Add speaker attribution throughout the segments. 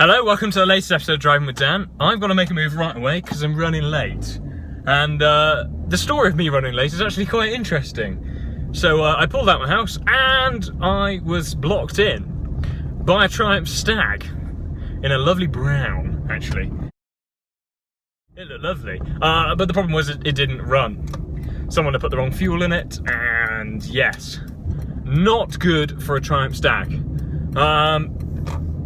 Speaker 1: Hello, welcome to the latest episode of Driving with Dan. I've got to make a move right away because I'm running late. And the story of me running late is actually quite interesting. So I pulled out my house and I was blocked in by a Triumph Stag in a lovely brown, actually. It looked lovely, but the problem was it didn't run. Someone had put the wrong fuel in it, and yes, not good for a Triumph Stag.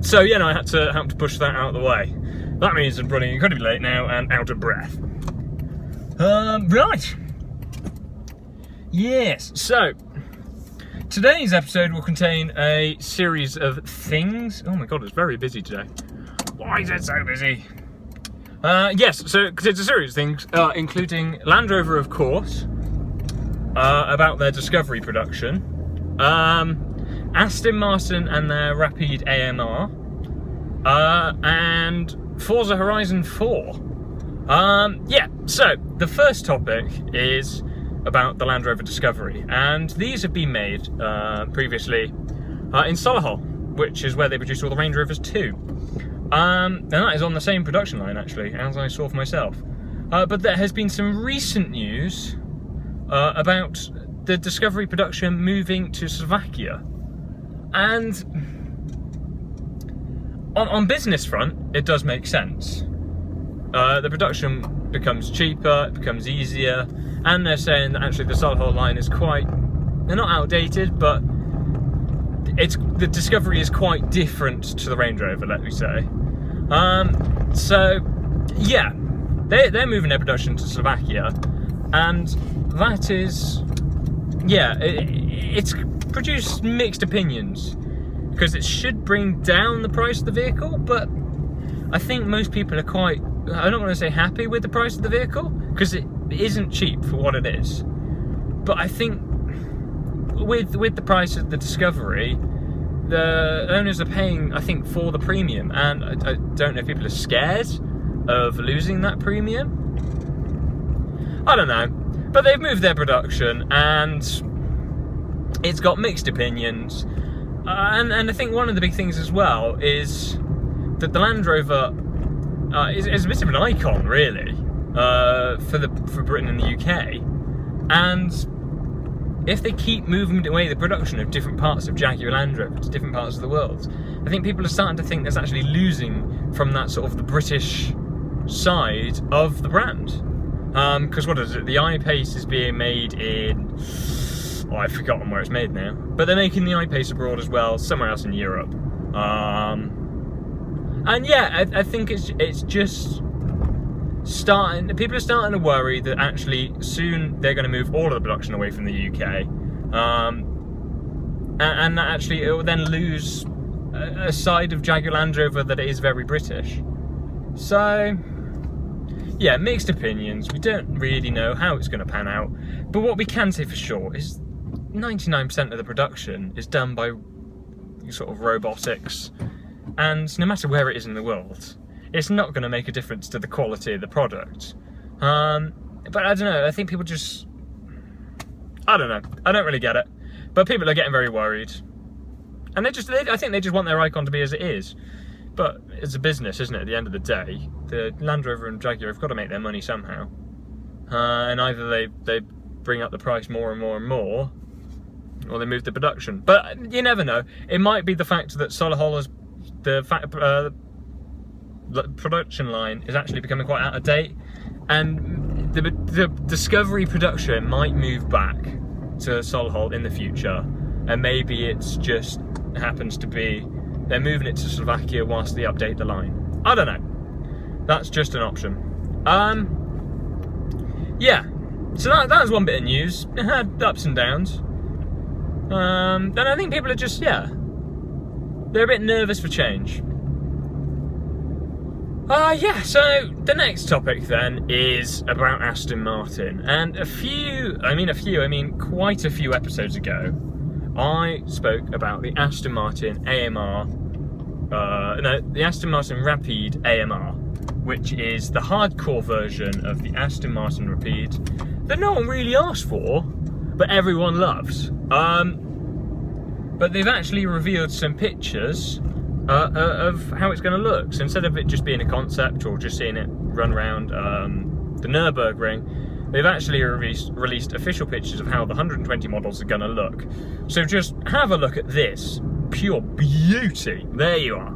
Speaker 1: So yeah, no, I had to push that out of the way. That means I'm running incredibly late now and out of breath. Right. Yes, so today's episode will contain a series of things. Oh my god, it's very busy today. Why is it so busy? Yes, so it's a series of things, including Land Rover, of course, about their Discovery production, Aston Martin and their Rapide AMR, and Forza Horizon 4. Yeah, so the first topic is about the Land Rover Discovery, and these have been made previously in Solihull, which is where they produced all the Range Rovers too. And that is on the same production line, actually, as I saw for myself. But there has been some recent news about the Discovery production moving to Slovakia. And on business front, it does make sense. The production becomes cheaper, it becomes easier, and they're saying that actually the Solihull line is they're not outdated, but the Discovery is quite different to the Range Rover, let me say. So yeah, they're moving their production to Slovakia, and that is, yeah, it's produced mixed opinions, because it should bring down the price of the vehicle, but I think most people are quite, I don't want to say happy with the price of the vehicle, because it isn't cheap for what it is. But I think with the price of the Discovery, the owners are paying, I think, for the premium, and I don't know if people are scared of losing that premium. I don't know, but they've moved their production, and it's got mixed opinions. And I think one of the big things as well is that the Land Rover is a bit of an icon, really, for Britain and the UK. And if they keep moving away the production of different parts of Jaguar Land Rover to different parts of the world, I think people are starting to think that's actually losing from that sort of the British side of the brand. Because what is it? The I-Pace is being made in... Oh, I've forgotten where it's made now. But they're making the I-Pace abroad as well, somewhere else in Europe. And yeah, I think it's just starting. People are starting to worry that actually soon they're going to move all of the production away from the UK, and that actually it will then lose a side of Jaguar Land Rover that is very British. So yeah, mixed opinions. We don't really know how it's going to pan out, but what we can say for sure is 99% of the production is done by sort of robotics, and no matter where it is in the world, it's not going to make a difference to the quality of the product. But I don't know, I think people just, I don't know, I don't really get it, but people are getting very worried, and I think they just want their icon to be as it is. But it's a business, isn't it? At the end of the day, the Land Rover and Jaguar have got to make their money somehow, and either they bring up the price more and more and more, or they move the production. But you never know. It might be the fact that Solihull is the production line is actually becoming quite out of date, and the Discovery production might move back to Solihull in the future, and maybe it's just happens to be they're moving it to Slovakia whilst they update the line. I don't know. That's just an option. Yeah. So that was one bit of news. It had ups and downs. Then I think people are just, yeah, they're a bit nervous for change. Yeah, so the next topic then is about Aston Martin. And quite a few episodes ago, I spoke about the Aston Martin AMR, the Aston Martin Rapide AMR, which is the hardcore version of the Aston Martin Rapide that no one really asked for, but everyone loves. But they've actually revealed some pictures of how it's going to look. So instead of it just being a concept or just seeing it run around the Nürburgring, they've actually released official pictures of how the 120 models are going to look. So just have a look at this. Pure beauty. There you are.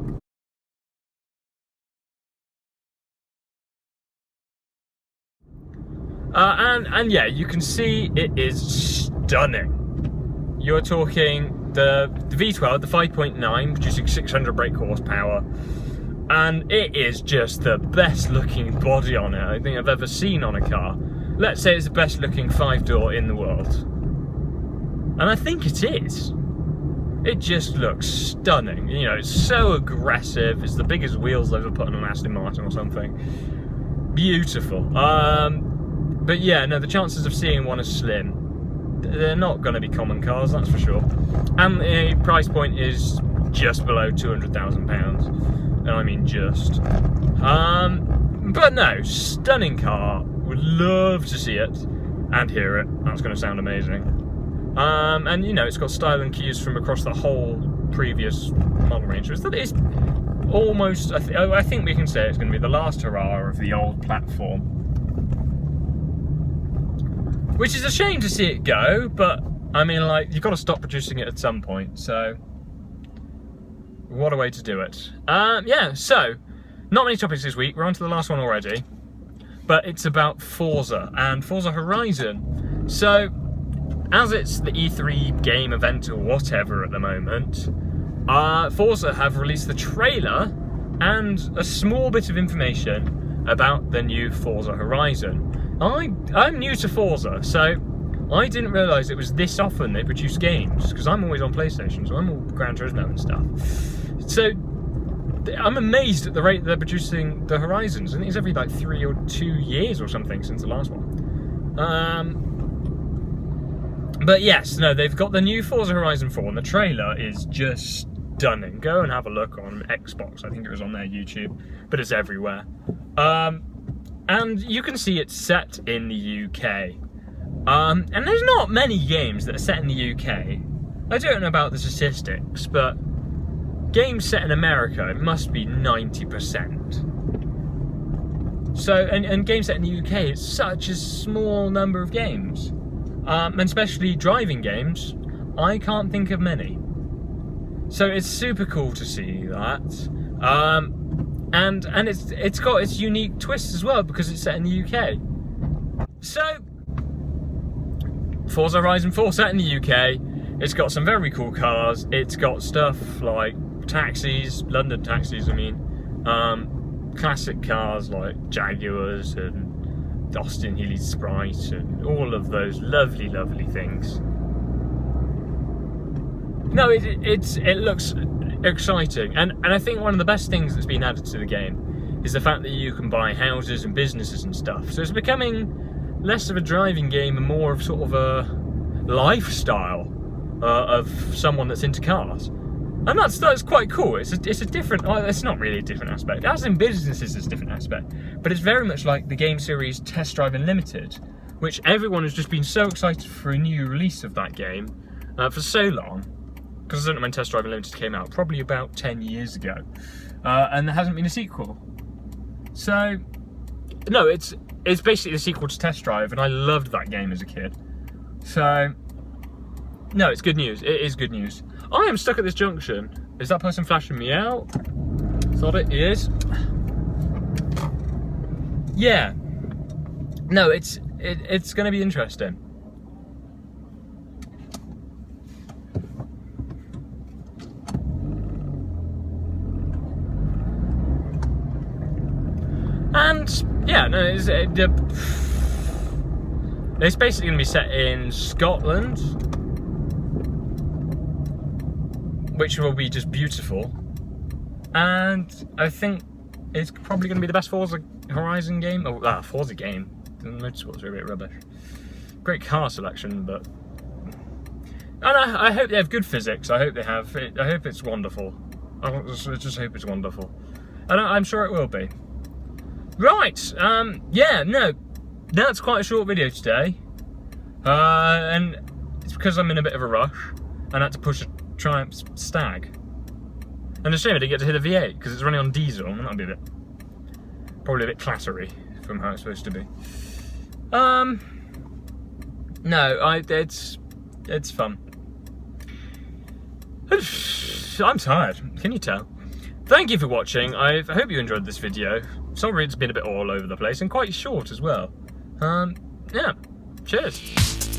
Speaker 1: And yeah, you can see it is stunning. You're talking the V12, the 5.9, producing 600 brake horsepower, and it is just the best looking body on it I think I've ever seen on a car. Let's say it's the best looking 5-door in the world. And I think it is. It just looks stunning. You know, it's so aggressive. It's the biggest wheels they've ever put on an Aston Martin or something. Beautiful. But yeah, no, the chances of seeing one is slim. They're not going to be common cars, that's for sure. And the price point is just below £200,000. And I mean just. But no, stunning car. Would love to see it and hear it. That's going to sound amazing. And you know, it's got style and cues from across the whole previous model range. It's almost, I think we can say it's going to be the last hurrah of the old platform. Which is a shame to see it go, but I mean, like, you've got to stop producing it at some point, so what a way to do it. Yeah, so, not many topics this week, we're on to the last one already, but it's about Forza and Forza Horizon. So, as it's the E3 game event or whatever at the moment, Forza have released the trailer and a small bit of information about the new Forza Horizon. I'm new to Forza, so I didn't realise it was this often they produce games, because I'm always on PlayStation, so I'm all Gran Turismo and stuff. So I'm amazed at the rate they're producing the Horizons. I think it's every like 3 or 2 years or something since the last one. But yes, no, they've got the new Forza Horizon 4, and the trailer is just stunning. Go and have a look on Xbox. I think it was on their YouTube, but it's everywhere. And you can see it's set in the UK. And there's not many games that are set in the UK. I don't know about the statistics, but games set in America, it must be 90%. So, and games set in the UK, it's such a small number of games. And especially driving games, I can't think of many. So it's super cool to see that. And it's got its unique twist as well, because it's set in the UK. So, Forza Horizon 4 set in the UK. It's got some very cool cars. It's got stuff like taxis, London taxis, I mean. Classic cars like Jaguars and Austin Healey Sprite and all of those lovely, lovely things. No, it looks exciting, and I think one of the best things that's been added to the game is the fact that you can buy houses and businesses and stuff. So it's becoming less of a driving game and more of sort of a lifestyle of someone that's into cars, and that's quite cool. It's a different. Well, it's not really a different aspect. As in businesses, it's a different aspect, but it's very much like the game series Test Drive Unlimited, which everyone has just been so excited for a new release of that game for so long. Because I don't know when Test Drive Unlimited came out, probably about 10 years ago, and there hasn't been a sequel. So, no, it's basically the sequel to Test Drive, and I loved that game as a kid. So, no, it's good news. It is good news. I am stuck at this junction. Is that person flashing me out? Thought it is. Yeah. No, it's going to be interesting. And yeah, no, it's basically going to be set in Scotland, which will be just beautiful. And I think it's probably going to be the best Forza Horizon game. Oh, Forza game. The motorsports are a bit rubbish. Great car selection, but and I hope they have good physics. I hope they have. I hope it's wonderful. I just hope it's wonderful, and I'm sure it will be. Right, yeah, no, that's quite a short video today, and it's because I'm in a bit of a rush, and I had to push a Triumph Stag. And it's a shame I didn't get to hear the V8 because it's running on diesel, and that'd be probably a bit clattery from how it's supposed to be. No, it's fun. I'm tired, can you tell? Thank you for watching. I hope you enjoyed this video. Sorry it's been a bit all over the place and quite short as well. Yeah, cheers.